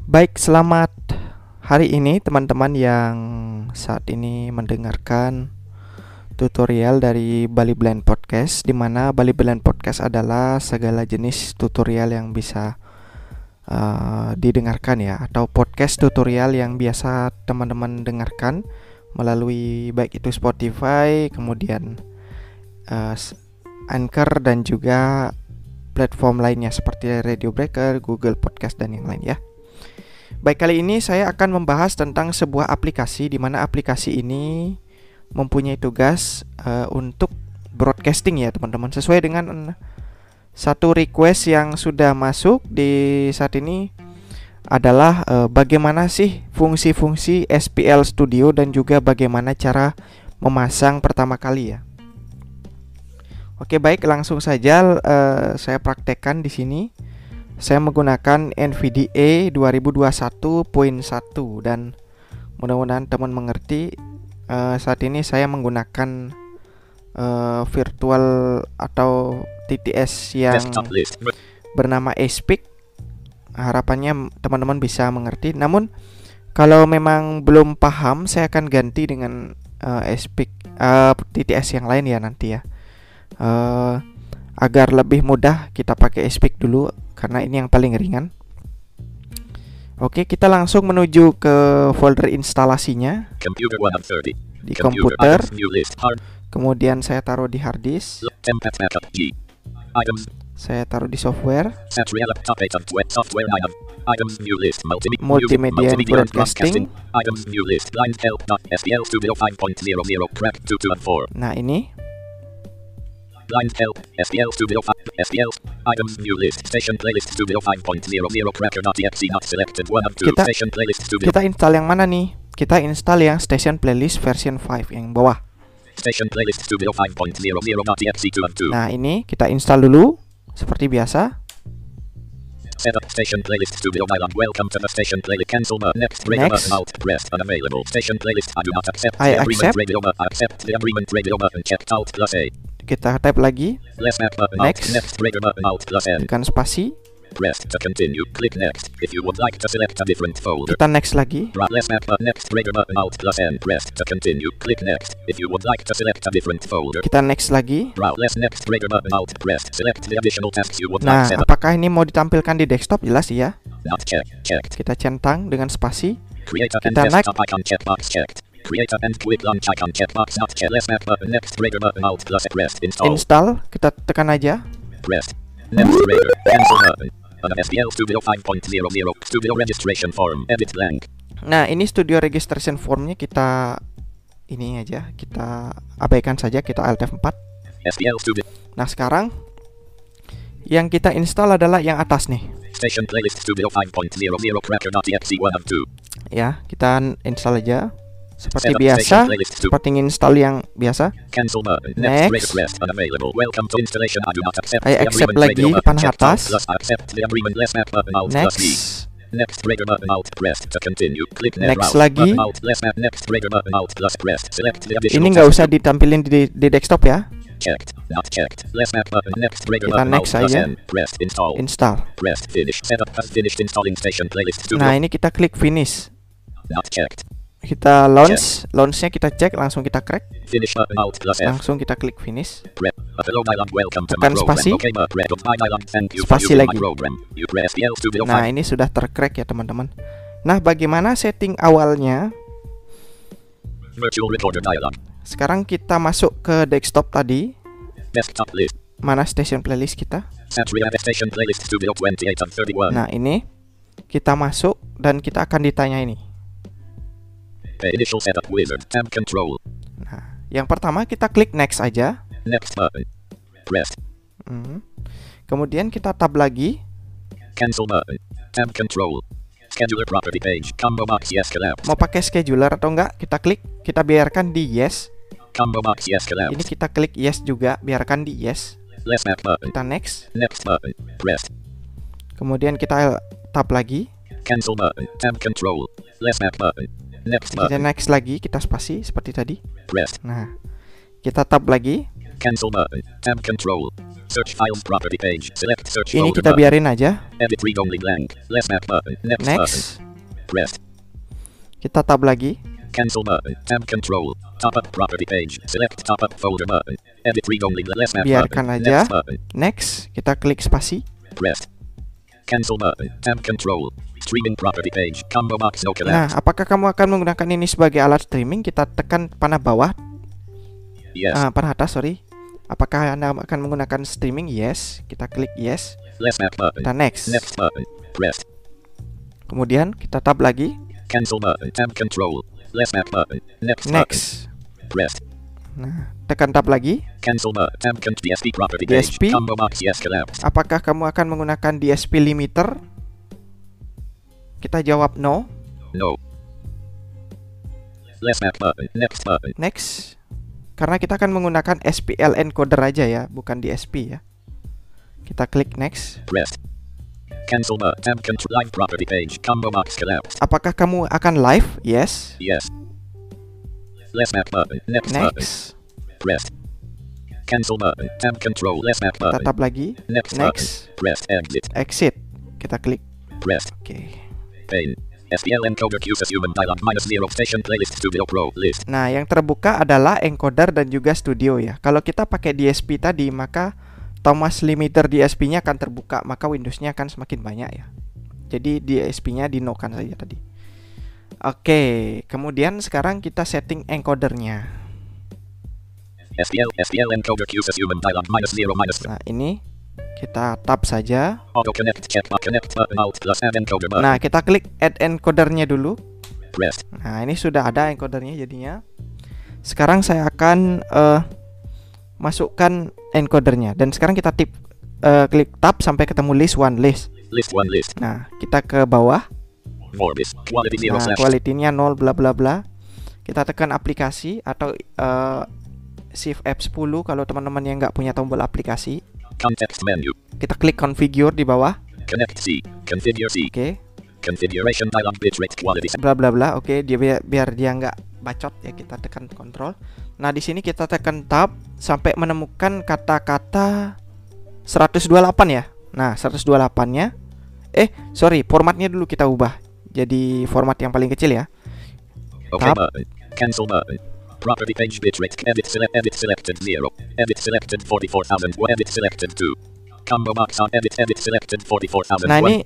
Baik, selamat hari ini teman-teman yang saat ini mendengarkan tutorial dari Bali Blend Podcast, di mana Bali Blend Podcast adalah segala jenis tutorial yang bisa didengarkan ya, atau podcast tutorial yang biasa teman-teman dengarkan melalui baik itu Spotify, kemudian Anchor dan juga platform lainnya seperti Radio Breaker, Google Podcast dan yang lain ya. Baik, kali ini saya akan membahas tentang sebuah aplikasi di mana aplikasi ini mempunyai tugas untuk broadcasting ya teman-teman, sesuai dengan satu request yang sudah masuk di saat ini adalah bagaimana sih fungsi-fungsi SPL Studio dan juga bagaimana cara memasang pertama kali ya. Oke, baik, langsung saja saya praktekkan di sini. Saya menggunakan NVDA 2021.1 dan mudah-mudahan teman mengerti. Saat ini saya menggunakan virtual atau TTS yang bernama Aspik. Harapannya teman-teman bisa mengerti. Namun kalau memang belum paham, saya akan ganti dengan Aspik TTS yang lain ya nanti ya. Agar lebih mudah kita pakai Aspik dulu karena ini yang paling ringan. Oke, kita langsung menuju ke folder instalasinya di komputer. Kemudian saya taruh di hard disk. Saya taruh di software. Multimedia and broadcasting. Nah, ini Blind help, SPL Studio 5, SPL, items, new list, station playlist Studio 5.00, cracker.exe not selected, 1 of 2, station playlist Studio. Kita install yang mana nih? Kita install yang station playlist version 5 yang bawah. Station playlist Studio 5.00.exe 2 of 2. Nah, ini kita install dulu seperti biasa. Setup station playlist Studio dialog. Welcome to the station playlist. Cancel mode. Next. Radio mode. Alt. Press. Unavailable. Station playlist. I do not accept. I agreement. accept. Radio mode. I accept the agreement. Radio button. Check. Alt plus A. Kita type lagi. Left back button. Next. Next. Radio button. Alt plus N. Tekan spasi. Press to continue. Click next. If you would like to select a different folder. Kita next lagi. Left back button. Next. Radio button. Alt plus N. Press to continue. Click next. If you would like to select a different folder. Kita next lagi. Left. Next. Radio button. Alt. Press. Select the additional tasks you would Nah, like to set up. apakah ini mau ditampilkan di desktop? Jelas iya. Not checked. Kita centang dengan spasi. Create and Kita desktop icon checkbox checked. Create and quick launch icon checkbox not checked. Left back button. Next. Radio button. Alt plus press. Install. Install. Kita tekan aja. Press. Next. Radio. Cancel button. SPL Studio 5.00 Studio Registration Form. Edit blank. Nah, ini Studio Registration Formnya kita ini aja, kita abaikan saja, kita Alt F4. SPL Studio. Nah, sekarang yang kita install adalah yang atas nih. Station playlist Studio 5.00 cracker.exe 1 of 2. Ya, kita install aja seperti Setup biasa, station playlist to seperti install yang biasa. cancel button. Next. Next. Request unavailable. Welcome to installation. I do not accept. I the accept agreement. lagi, Radio button. panah Check. atas. Alt plus I accept the agreement. Left back button. Alt plus D. Next. Next. Radio button. Alt press to continue. Click Next route. lagi. Button. Alt left back. Next. Radio button. Alt plus press. Select the additional. Ini nggak tasks usah ditampilin di desktop ya. checked. Not checked. Left back button. Next. Radio Kita button. next Alt plus aja. N. Press. Install. Install. Press. Finish. Setup has finished installing station playlist Studio. Nah, ini kita klik finish. Not checked. Kita launchnya kita cek, langsung kita crack, Finish button. Alt plus F. langsung kita klik finish. Press. Hello dialog. Welcome to Tekan my program. spasi. Okay, press. Dialog. Thank you Spasi for using lagi. my program. You press SPL Studio 5. Nah, ini sudah tercrack ya teman-teman. Nah, bagaimana setting awalnya? Virtual recorder dialog. Sekarang kita masuk ke desktop tadi. Desktop list. Mana station playlist kita? Satria station playlist Studio 28 and 31. Nah, ini kita masuk dan kita akan ditanya ini. Initial setup wizard. Tab control. Nah, yang pertama kita klik next aja. Next button. Press. Kemudian kita tab lagi. Cancel button. Tab control. Scheduler property page. Combo box yes collapse. Mau pakai scheduler atau enggak? Kita klik, kita biarkan di yes. Combo box yes Ini collapse. kita klik yes juga, biarkan di yes. Left back button. Kita next. Next button. Press. Kemudian kita tab lagi. Cancel button. Tab control. Left back button. Next Kita button. next lagi, kita spasi seperti tadi. Press. Nah, kita tab lagi. Cancel button. Tab control. Search files property page. Select search Ini folder kita button. biarin aja. Edit read only blank. Left map button. Next button. Next. Press. Kita tab lagi. Cancel button. Tab control. Top up property page. Select top up folder button. Edit read only left map Biarkan button. aja. Next button. Next. Kita klik spasi. Press. Cancel button. Tab control. Streaming property page. Combo box no Nah, collapse. apakah kamu akan menggunakan ini sebagai alat streaming? Kita tekan panah bawah. Yes. Panah atas, sorry. Apakah Anda akan menggunakan streaming? Yes. Kita klik yes. Left map button. Kita next. Next button. Press. Kemudian kita tab lagi. Cancel button. Tab control. Left map button. Next button. Next. Press. Nah, tekan tab lagi. Cancel button. Tab DSP property page. DSP. Combo box yes collapse. Apakah kamu akan menggunakan DSP limiter? Kita jawab no. No. Left map button. Next button. Next. Karena kita akan menggunakan SPL encoder aja ya, bukan DSP ya. Kita klik next. Press. Cancel button. Tab control live property page. Combo box collapse. Apakah kamu akan live? Yes. Yes. Left map button. Next button. Next. Press. Cancel button. Tab control. Left map Kita button. tab lagi. Next button. Next. Press exit. Exit. Kita klik. Press. Oke. Pane. SPL encoder QSys human dialog -0 station playlist Studio Pro list. Nah, yang terbuka adalah encoder dan juga studio ya. Kalau kita pakai DSP tadi, maka Thomas limiter DSP-nya akan terbuka, maka Windows-nya akan semakin banyak ya. Jadi DSP-nya dinokan saja tadi. Oke, kemudian sekarang kita setting encodernya. SPL encoder QSys human dialog -0 Nah, ini kita tab saja. auto connect checkbox connect button alt plus add encoder button. Nah, kita klik add encodernya dulu. Press. Nah, ini sudah ada encodernya jadinya. Sekarang saya akan masukkan encodernya. Dan sekarang kita klik tab sampai ketemu list one list. List one list. Nah, kita ke bawah. Vorbis. Quality 0 Nah, slash. quality-nya 0 bla bla bla. Kita tekan aplikasi atau Shift F10 kalau teman-teman yang nggak punya tombol aplikasi. Context menu. Kita klik configure di bawah. Connect C. Configure C. Oke. Configuration dialog bitrate quality. Bla bla bla. Oke, dia biar dia nggak bacot ya, kita tekan kontrol. Nah, di sini kita tekan tab sampai menemukan kata-kata 128 ya. Nah, 128-nya sorry, formatnya dulu kita ubah jadi format yang paling kecil ya. Okay Tab. button. Cancel button. Property page bitrate. Edit selected 0. Edit selected 44,000. Edit selected 2. Combo box on edit selected 44,000. Nah, ini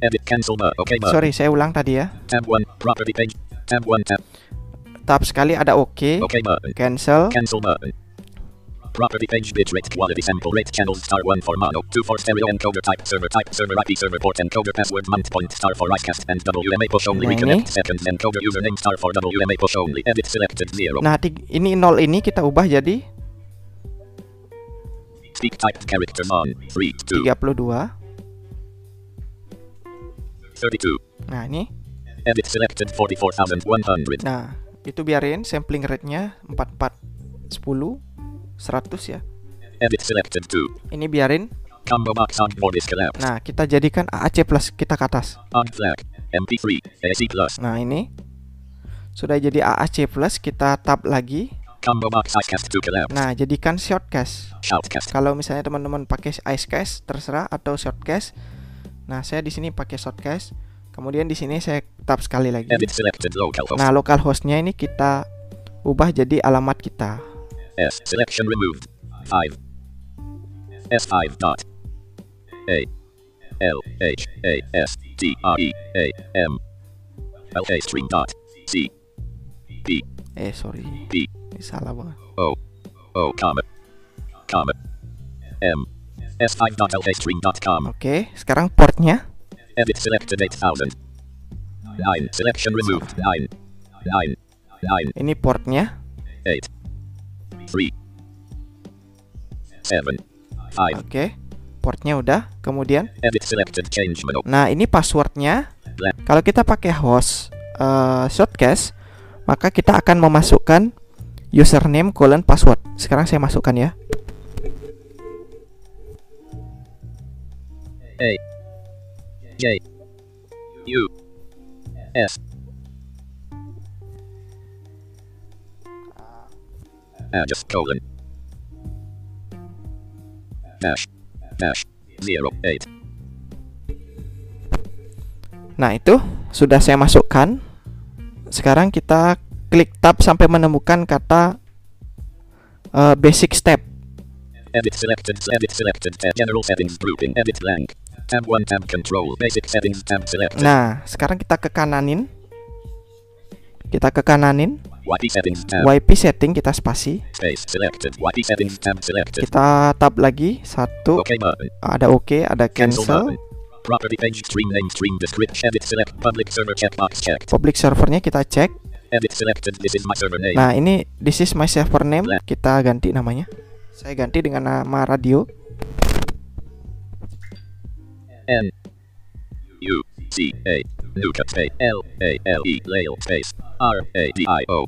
edit cancel button. Okay button. sorry, saya ulang tadi ya. Tab 1. Property page. Tab 1 tab. Tab sekali ada OK, Okay button. cancel. Cancel button. Property page bitrate quality sample rate channels *1 for mono 2 for stereo encoder type server IP server port encoder password month point for iCast and WMA push only Nah, reconnect seconds encoder username for WMA push only edit selected 0. Nah, ini 0 ini kita ubah jadi Speak type character on 3 2 32. 32. Nah, ini. Edit selected 44,100. Nah, itu biarin sampling rate-nya 44 10 100 ya. Edit selected 2. Ini biarin. Combo box on board is collapsed. Nah, kita jadikan AAC plus, kita ke atas. On flag. MP3. AC plus. Nah, ini sudah jadi AAC plus, kita tab lagi. Combo box iCast to collapse. Nah, jadikan shortcast. Shoutcast. Kalau misalnya teman-teman pakai icecast terserah atau shortcast. Nah, saya di sini pakai shortcast. Kemudian di sini saya tab sekali lagi. Edit selected localhost. Nah, localhostnya ini kita ubah jadi alamat kita. S selection removed. 5. S5 dot. A. L H A S T R E A M. L A string dot. C. B. Sorry. B. Ini salah banget. O. O comma. Comma. M. S5 dot L A string dot com. Oke, sekarang portnya. Edit selected 8,000. 9 selection removed. 9. 9. 9. Ini portnya. 8. 3. 7. 5. Oke, portnya udah. Kemudian, Edit selected change menu. nah ini passwordnya. Blank. Kalau kita pakai host shortcast, maka kita akan memasukkan username : password. Sekarang saya masukkan ya. A. J. U. S. Just colon. Dash. Dash. 08. Nah, itu sudah saya masukkan. Sekarang kita klik tab sampai menemukan kata basic step. Edit selected, general settings grouping, edit blank. Tab 1, tab control, basic settings, tab selected. Nah, sekarang kita ke kananin. YP settings, tab. YP setting kita spasi. Space selected, YP settings, tab selected. Kita tab lagi satu. OK button. Ada OK, ada cancel. Property page, stream name, stream description, edit select, public server checkbox checked. Public servernya kita cek. Edit selected, this is my server name. Nah, ini this is my server name. Kita ganti namanya. Saya ganti dengan nama radio. N U C A Nuka space L A L E Lail space R A D I O.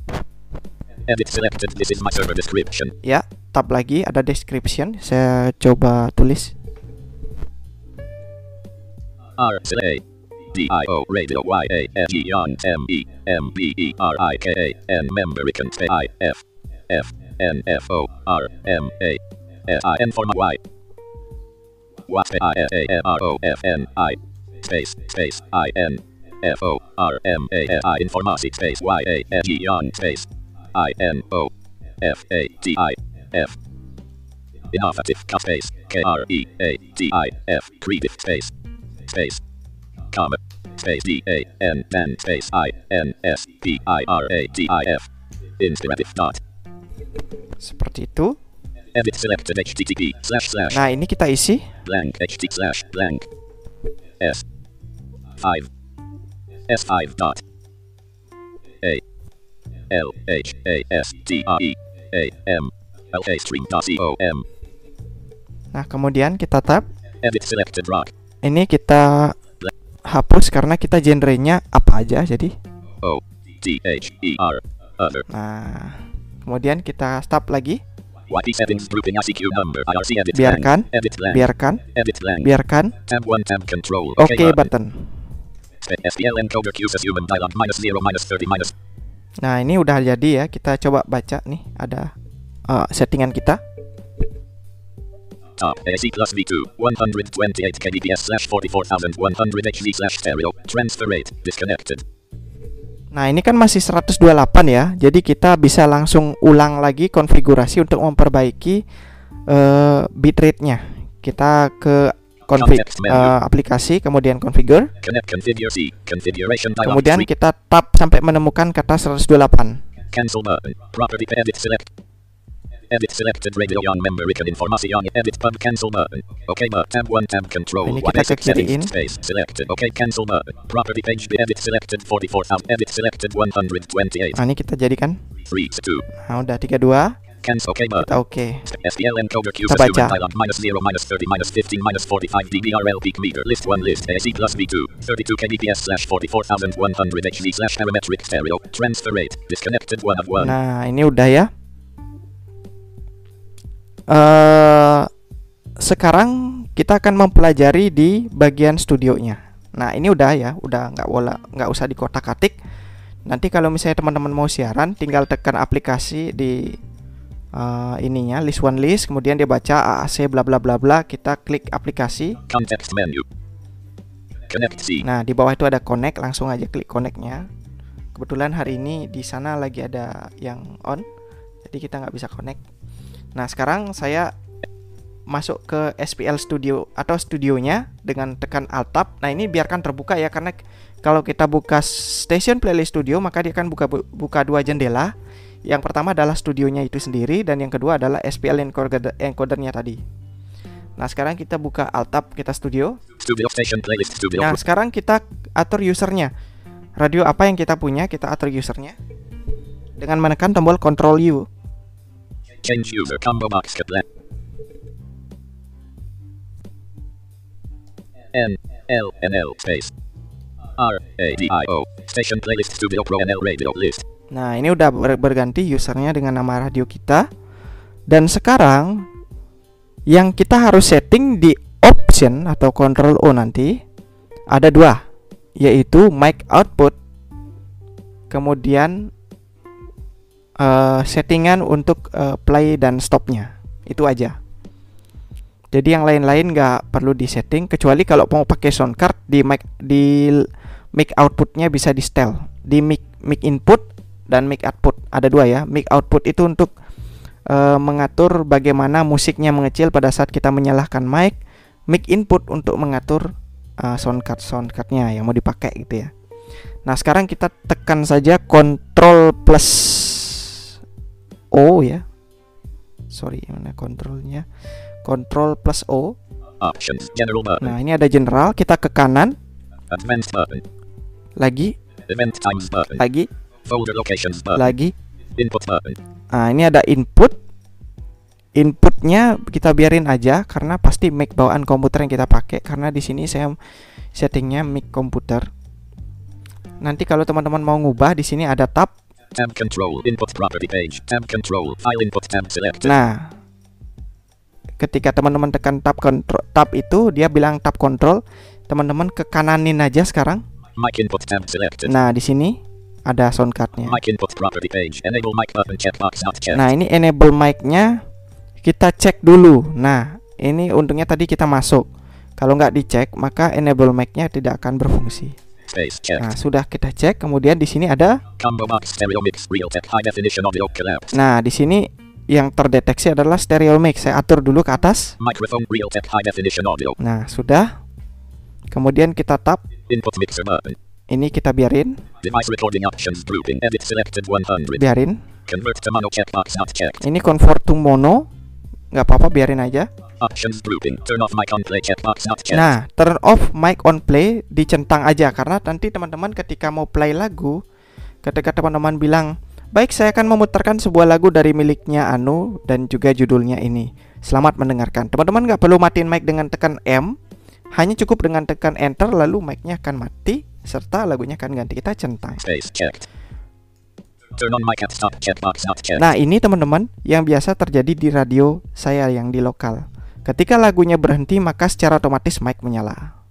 Edit selected, this is my server description. Ya, tab lagi ada description. Saya coba tulis R A D I O radio Y A N E on M E M B E R I K A N Memberican space I F F N F O R M A S I N for my Y I A M R O F N I space I N F O R M A S I informasi space Y A N E on space I N O F A T I F innovative space K R E A T I F creative space comma space D A N then space I N S P I R A T I F inspirative dot. seperti itu. Edit selected http // Nah, ini kita isi blank // blank S5 S5 dot A L H A S T R E A M L A stream dot com. Nah, kemudian kita tab. Edit selected rock. Ini kita hapus karena kita genrenya apa aja, jadi O T H E R other. Nah, kemudian kita stop lagi. YP settings grouping ICQ number IRC edit Biarkan, blank. Edit blank. biarkan, Edit blank. biarkan. Tab 1 tab control. OK button. SPL encoder uses human dialog -0 -30 Nah, ini udah jadi ya. Kita coba baca nih, ada settingan kita. Top AC plus V2 128 kbps /44100 HZ stereo transfer rate disconnected. Nah, ini kan masih 128 ya. Jadi kita bisa langsung ulang lagi konfigurasi untuk memperbaiki bitrate-nya. Kita ke aplikasi, kemudian configure. Kemudian kita tab sampai menemukan kata 128. Cancel button. Property edit select. Edit selected radio on memory can informasi on edit pub cancel button. OK button. Tab 1 tab control. Ini kita ke kiriin. Space selected. OK cancel button. Property page edit selected 44 tab edit selected 128. Nah, ini kita jadikan 3 2. Nah, udah 32. Cancel OK button. Kita OK. SPL encoder Q Kita baca. -0 -30 -15 -45 dBRL peak meter list 1 list AC plus V2 32 kbps /44100 HZ parametric stereo transfer rate disconnected 1 of 1. Nah, ini udah ya. Sekarang kita akan mempelajari di bagian studionya. Nah, ini udah ya, udah nggak usah dikotak-katik. Nanti kalau misalnya teman-teman mau siaran, tinggal tekan aplikasi di ininya list one list, kemudian dia baca AAC bla bla bla bla. Kita klik aplikasi. Context menu. Connect C. Nah, di bawah itu ada connect, langsung aja klik connect-nya. Kebetulan hari ini di sana lagi ada yang on, jadi kita nggak bisa connect. Nah, sekarang saya masuk ke SPL Studio atau studionya dengan tekan Alt Tab. Nah, ini biarkan terbuka ya, karena kalau kita buka Station Playlist Studio maka dia akan buka dua jendela. Yang pertama adalah studionya itu sendiri, dan yang kedua adalah SPL encodernya tadi. Nah, sekarang kita buka Alt Tab, kita studio. Station Playlist Studio. Nah, sekarang kita atur usernya. Radio apa yang kita punya, kita atur usernya dengan menekan tombol Ctrl U. Change user combo box N L N L space R A D I O Station Playlist Studio Pro NL Radio List. Nah, ini udah berganti usernya dengan nama radio kita. Dan sekarang yang kita harus setting di option atau Ctrl O nanti ada dua, yaitu mic output, kemudian settingan untuk play dan stopnya. Itu aja. Jadi yang lain-lain nggak perlu disetting, kecuali kalau mau pakai sound card di mic outputnya bisa di setel di mic input dan mic output. Ada dua ya. Mic output itu untuk mengatur bagaimana musiknya mengecil pada saat kita menyalakan mic. Mic input untuk mengatur sound cardnya yang mau dipakai gitu ya. Nah sekarang kita tekan saja Ctrl plus O ya. Sorry, mana kontrolnya? Ctrl plus O. Options, general button. Nah ini ada general. Kita ke kanan. Advanced button. Lagi. Event times button. Lagi. Folder locations button. Lagi. Input button. Nah ini ada input. Inputnya kita biarin aja karena pasti mic bawaan komputer yang kita pakai. Karena di sini saya settingnya mic komputer. Nanti kalau teman-teman mau ngubah, di sini ada tab. Tab control, input property page, tab control, file input tab selected. Nah, ketika teman-teman tekan tab itu, dia bilang tab control. Teman-teman ke kananin aja sekarang. Mic input tab selected. Nah, di sini ada sound cardnya. Mic input property page, enable mic button checkbox not checked. Nah, ini enable mic-nya kita cek dulu. Nah, ini untungnya tadi kita masuk. Kalau nggak dicek, maka enable mic-nya tidak akan berfungsi. Space checked. Nah, sudah kita cek. Kemudian di sini ada. Combo box stereo mix Realtek high definition audio collapse. Nah, di sini yang terdeteksi adalah stereo mix. Saya atur dulu ke atas. Microphone Realtek high definition audio. Nah, sudah. Kemudian kita tap. Input mixer button. Ini kita biarin. Device recording options grouping edit selected 100. Biarin. Convert to mono checkbox not checked. Ini convert to mono. Nggak apa-apa, biarin aja. Options grouping turn off mic on play checkbox not checked. Nah, turn off mic on play dicentang aja karena nanti teman-teman ketika mau play lagu, ketika teman-teman bilang, "Baik, saya akan memutarkan sebuah lagu dari miliknya Anu dan juga judulnya ini. Selamat mendengarkan." Teman-teman nggak perlu matiin mic dengan tekan M, hanya cukup dengan tekan enter lalu mic-nya akan mati serta lagunya akan ganti. Kita centang. Space checked. Turn on mic at stop checkbox not checked. Nah, ini teman-teman yang biasa terjadi di radio saya yang di lokal. Ketika lagunya berhenti, maka secara otomatis mic menyala.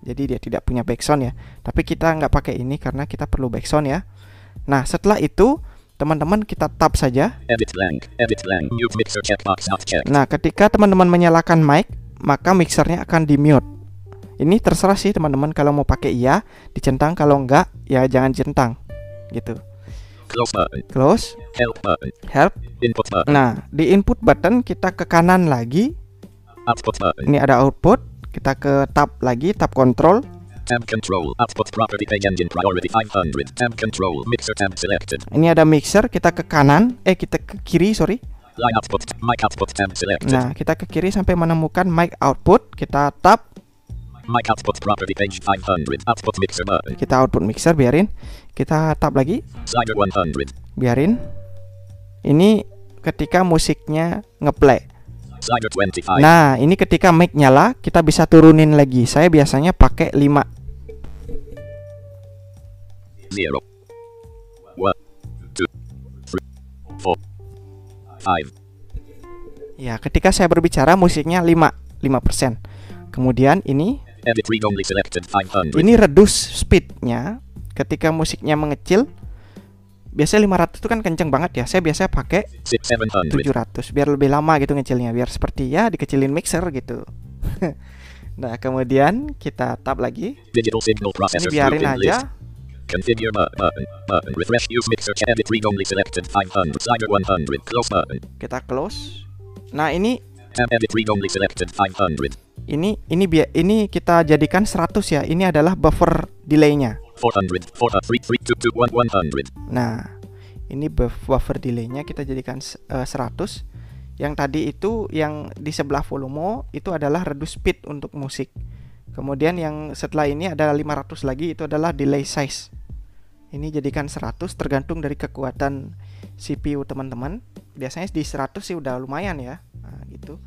Jadi dia tidak punya backsound ya. Tapi kita nggak pakai ini karena kita perlu backsound ya. Nah, setelah itu teman-teman kita tap saja. Edit blank, mute mixer checkbox not checked. Nah, ketika teman-teman menyalakan mic, maka mixernya akan di mute. Ini terserah sih teman-teman, kalau mau pakai iya dicentang, kalau enggak ya jangan centang gitu. Close button. Close. Help button. Help. Input button. Nah, di input button kita ke kanan lagi. Output button. Ini ada output. Kita ke tab lagi, tab control. Tab control, output property page engine priority 500. Tab control, mixer tab selected. Ini ada mixer, kita ke kanan. Kita ke kiri, sorry. Line output, mic output tab selected. Nah, kita ke kiri sampai menemukan mic output. Kita tap. Mic output property page 500. Output mixer button. Kita output mixer, biarin. Kita tap lagi. Slider 100. Biarin. Ini ketika musiknya ngeplay. Slider 25. Nah, ini ketika mic nyala, kita bisa turunin lagi. Saya biasanya pakai 5. 0 1 2 3 4 5. Ya, ketika saya berbicara musiknya 5%. Kemudian ini Edit read only selected 500. ini reduce speednya. Ketika musiknya mengecil, biasanya 500 itu kan kenceng banget ya. Saya biasanya pakai 700. 700 biar lebih lama gitu ngecilnya, biar seperti ya dikecilin mixer gitu. Nah, kemudian kita tab lagi. Digital signal Ini processor biarin grouping aja. list. Configure button. Refresh use mixer edit read only selected 500. Slider 100. Close button. Kita close. Nah, ini Tab edit read only selected 500. ini kita jadikan 100 ya. Ini adalah buffer delay-nya. 400. 4 3 3 2 2 100. Nah, ini buffer delay-nya kita jadikan 100. Yang tadi itu yang di sebelah volume itu adalah reduce speed untuk musik. Kemudian yang setelah ini ada 500 lagi, itu adalah delay size. Ini jadikan 100 tergantung dari kekuatan CPU teman-teman. Biasanya di 100 sih udah lumayan ya. Nah, gitu.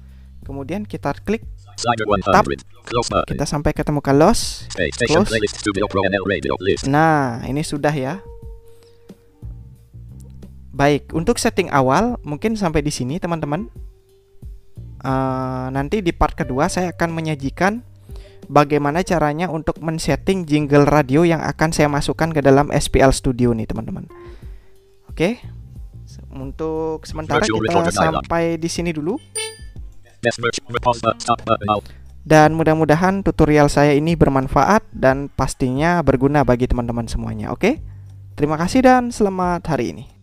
Kemudian kita klik Slider 100. tab. Close button. Kita sampai ketemu ke loss. Station Close. playlist studio pro NL radio list. Nah, ini sudah ya. Baik, untuk setting awal mungkin sampai di sini teman-teman. Nanti di part kedua saya akan menyajikan bagaimana caranya untuk men-setting jingle radio yang akan saya masukkan ke dalam SPL Studio nih teman-teman. Oke. Untuk sementara Virtual kita recorder dialog. sampai di sini dulu. Dan mudah-mudahan tutorial saya ini bermanfaat dan pastinya berguna bagi teman-teman semuanya. Oke? Terima kasih dan selamat hari ini.